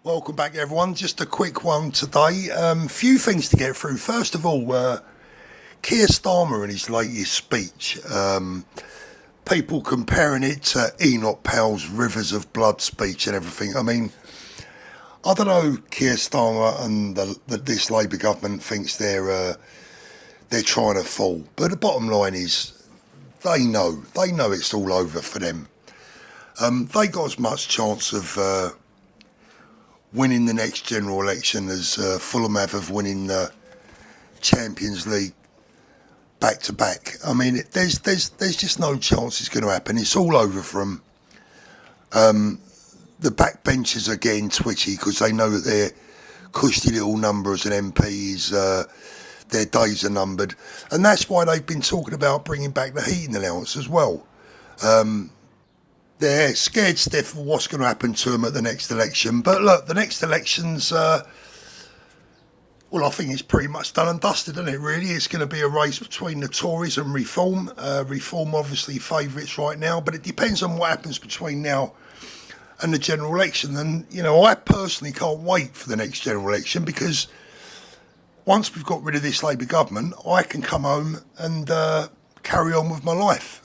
Welcome back, everyone. Just a quick one today. Few things to get through. First of all, Keir Starmer in his latest speech, people comparing it to Enoch Powell's Rivers of Blood speech and everything. I mean, I don't know, Keir Starmer and this Labour government thinks they're trying to fall. But the bottom line is, they know it's all over for them. They got as much chance of winning the next general election as Fulham have of winning the Champions League back to back. I mean, there's just no chance it's going to happen. It's all over for them. The backbenchers are getting twitchy because they know that their cushy little number as an MP is their days are numbered, and that's why they've been talking about bringing back the heating allowance as well. They're scared stiff of what's going to happen to them at the next election. But look, the next election's, I think it's pretty much done and dusted, isn't it, really? It's going to be a race between the Tories and Reform. Reform, obviously, favourites right now, but it depends on what happens between now and the general election. And, I personally can't wait for the next general election because once we've got rid of this Labour government, I can come home and carry on with my life.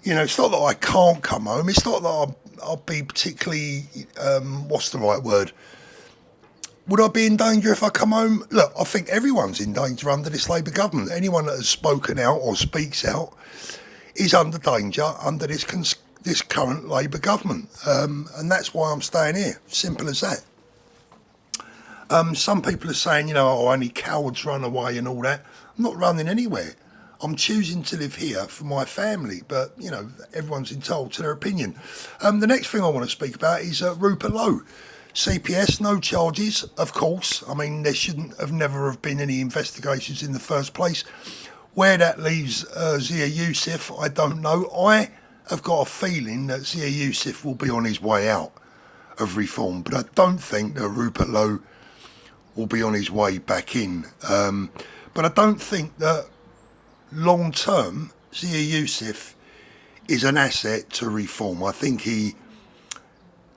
It's not that I can't come home. It's not that I'll be particularly, what's the right word? Would I be in danger if I come home? Look, I think everyone's in danger under this Labour government. Anyone that has spoken out or speaks out is under danger under this current Labour government. And that's why I'm staying here. Simple as that. Some people are saying, only cowards run away and all that. I'm not running anywhere. I'm choosing to live here for my family, but, everyone's entitled to their opinion. The next thing I want to speak about is Rupert Lowe. CPS, no charges, of course. I mean, there never have been any investigations in the first place. Where that leaves Zia Yusef, I don't know. I have got a feeling that Zia Yusef will be on his way out of Reform, but I don't think that Rupert Lowe will be on his way back in. But I don't think that long term, Zia Yusef is an asset to Reform. I think he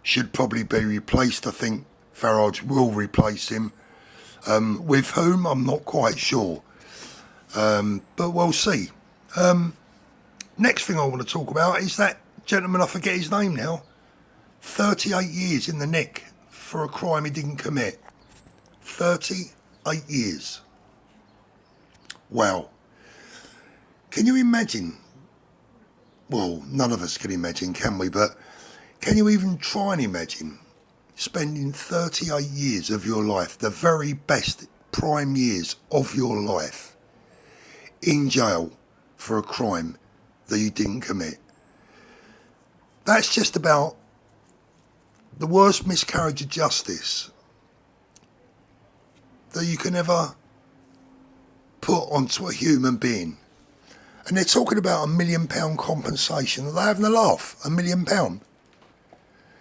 should probably be replaced. I think Farage will replace him. With whom, I'm not quite sure. But we'll see. Next thing I want to talk about is that gentleman, I forget his name now, 38 years in the nick for a crime he didn't commit. 38 years. Wow. Can you imagine? Well, none of us can imagine, can we? But can you even try and imagine spending 38 years of your life, the very best prime years of your life, in jail for a crime that you didn't commit? That's just about the worst miscarriage of justice that you can ever put onto a human being. And they're talking about £1 million compensation. They're having a laugh. £1 million.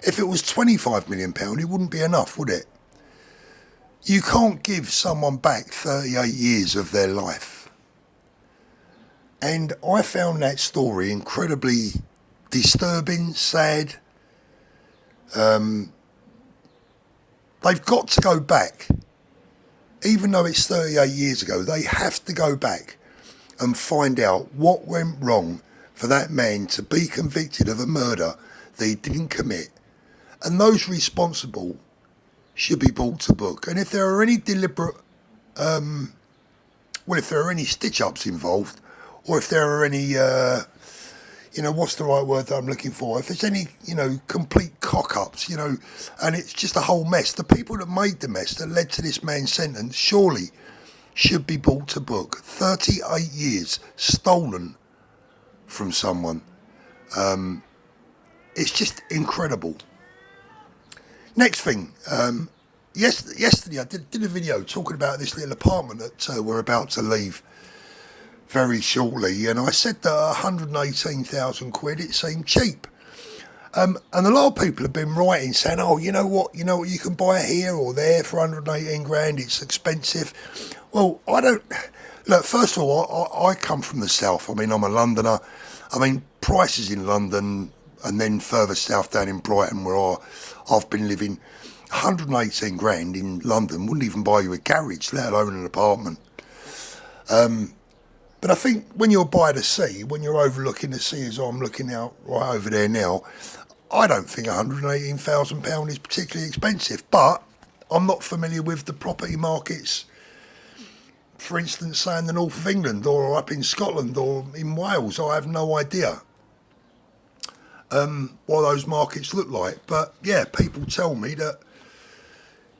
If it was £25 million, it wouldn't be enough, would it? You can't give someone back 38 years of their life. And I found that story incredibly disturbing, sad. They've got to go back. Even though it's 38 years ago, they have to go back and find out what went wrong for that man to be convicted of a murder that he didn't commit. And those responsible should be brought to book. And if there are any deliberate, if there are any stitch-ups involved, or if there are any, what's the right word that I'm looking for? If there's any, complete cock-ups, and it's just a whole mess, the people that made the mess that led to this man's sentence surely should be brought to book. 38 years stolen from someone. It's just incredible. Next thing, yesterday I did a video talking about this little apartment that we're about to leave very shortly, and I said that 118,000 quid, it seemed cheap. And a lot of people have been writing saying, oh, you know what, you can buy it here or there for 118 grand, it's expensive. Well, I don't, look, first of all, I come from the south. I mean, I'm a Londoner. I mean, prices in London and then further south down in Brighton, where I've been living. 118 grand in London wouldn't even buy you a garage, let alone an apartment. But I think when you're by the sea, when you're overlooking the sea, as I'm looking out right over there now, I don't think £118,000 is particularly expensive. But I'm not familiar with the property markets, for instance, say in the north of England or up in Scotland or in Wales. I have no idea what those markets look like. But yeah, people tell me that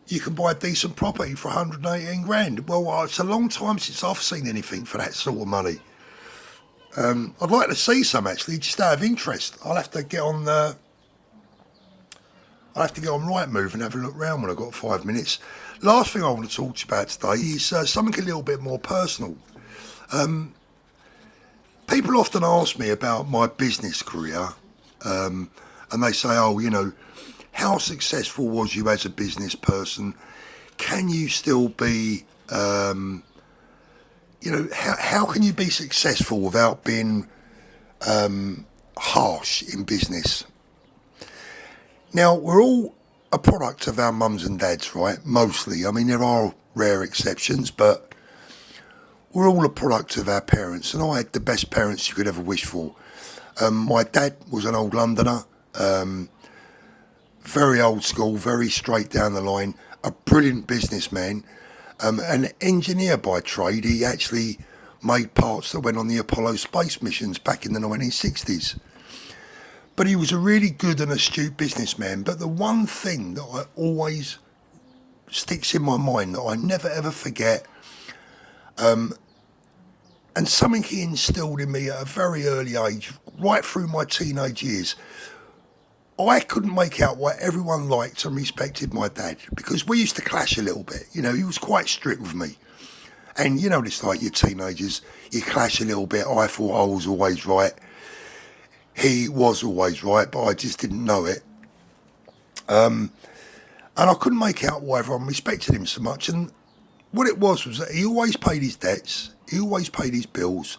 you can buy a decent property for 118 grand. Well, it's a long time since I've seen anything for that sort of money. I'd like to see some actually, just out of interest. I'll have to get on Rightmove and have a look round when I've got 5 minutes. Last thing I want to talk to you about today is something a little bit more personal. People often ask me about my business career, and they say, oh, you know, how successful was you as a business person? Can you still be, you know, how can you be successful without being harsh in business? Now, we're all a product of our mums and dads, right? Mostly. I mean, there are rare exceptions, but we're all a product of our parents. And I had the best parents you could ever wish for. My dad was an old Londoner. Very old school, very straight down the line, a brilliant businessman, an engineer by trade. He actually made parts that went on the Apollo space missions back in the 1960s. But he was a really good and astute businessman. But the one thing that I always sticks in my mind, that I never ever forget, and something he instilled in me at a very early age, right through my teenage years, I couldn't make out why everyone liked and respected my dad, because we used to clash a little bit. You know, he was quite strict with me. And you know, it's like you teenagers, you clash a little bit. I thought I was always right. He was always right, but I just didn't know it. And I couldn't make out why everyone respected him so much. And what it was that he always paid his debts. He always paid his bills.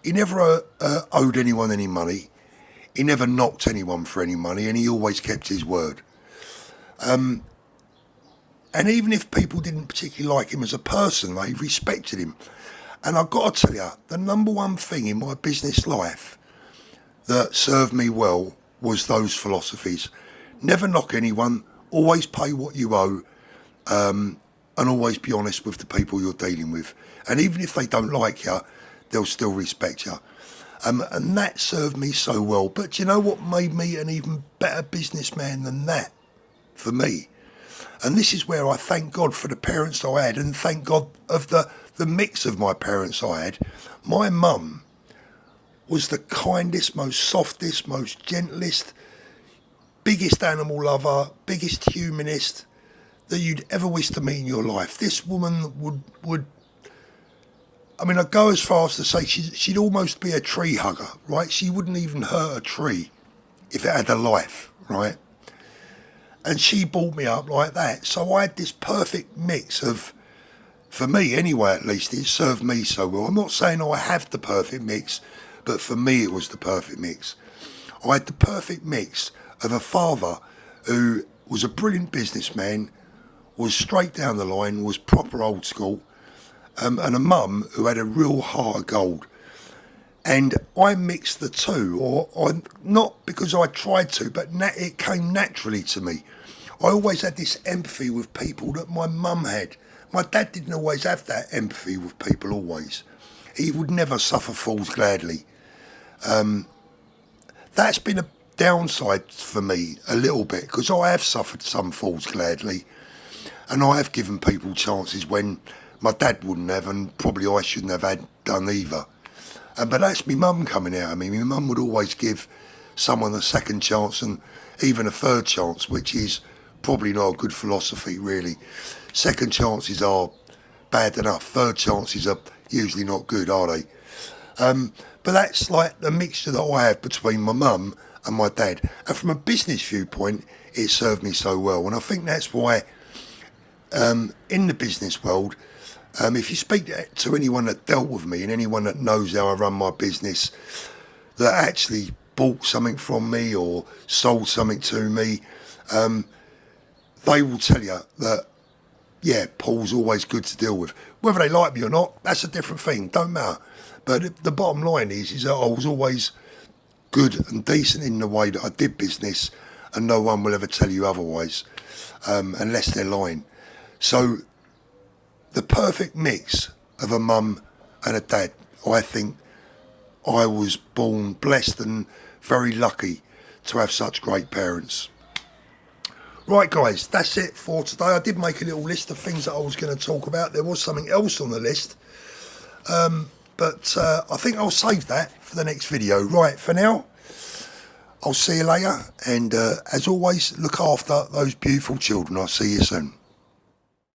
He never owed anyone any money. He never knocked anyone for any money, and he always kept his word. And even if people didn't particularly like him as a person, they respected him. And I've got to tell you, the number one thing in my business life that served me well was those philosophies. Never knock anyone, always pay what you owe, and always be honest with the people you're dealing with. And even if they don't like you, they'll still respect you. And that served me so well. But you know what made me an even better businessman than that? For me. And this is where I thank God for the parents I had, and thank God of the mix of my parents I had. My mum was the kindest, most softest, most gentlest, biggest animal lover, biggest humanist that you'd ever wish to meet in your life. This woman would I mean, I'd go as far as to say she'd almost be a tree hugger, right? She wouldn't even hurt a tree if it had a life, right? And she brought me up like that. So I had this perfect mix of, for me anyway at least, it served me so well. I'm not saying I have the perfect mix, but for me it was the perfect mix. I had the perfect mix of a father who was a brilliant businessman, was straight down the line, was proper old school, and a mum who had a real heart of gold. And I mixed the two, or not because I tried to, but it came naturally to me. I always had this empathy with people that my mum had. My dad didn't always have that empathy with people, always. He would never suffer fools gladly. That's been a downside for me a little bit, because I have suffered some fools gladly, and I have given people chances when my dad wouldn't have, and probably I shouldn't have had done either. But that's my mum coming out of me. My mum would always give someone a second chance and even a third chance, which is probably not a good philosophy, really. Second chances are bad enough. Third chances are usually not good, are they? But that's like the mixture that I have between my mum and my dad. And from a business viewpoint, it served me so well. And I think that's why in the business world, if you speak to anyone that dealt with me and anyone that knows how I run my business, that actually bought something from me or sold something to me, they will tell you that, yeah, Paul's always good to deal with. Whether they like me or not, that's a different thing, don't matter. But the bottom line is that I was always good and decent in the way that I did business, and no one will ever tell you otherwise, unless they're lying. So the perfect mix of a mum and a dad. I think I was born blessed and very lucky to have such great parents. Right guys, that's it for today. I did make a little list of things that I was going to talk about. There was something else on the list, but I think I'll save that for the next video. Right, for now, I'll see you later, and as always, look after those beautiful children. I'll see you soon.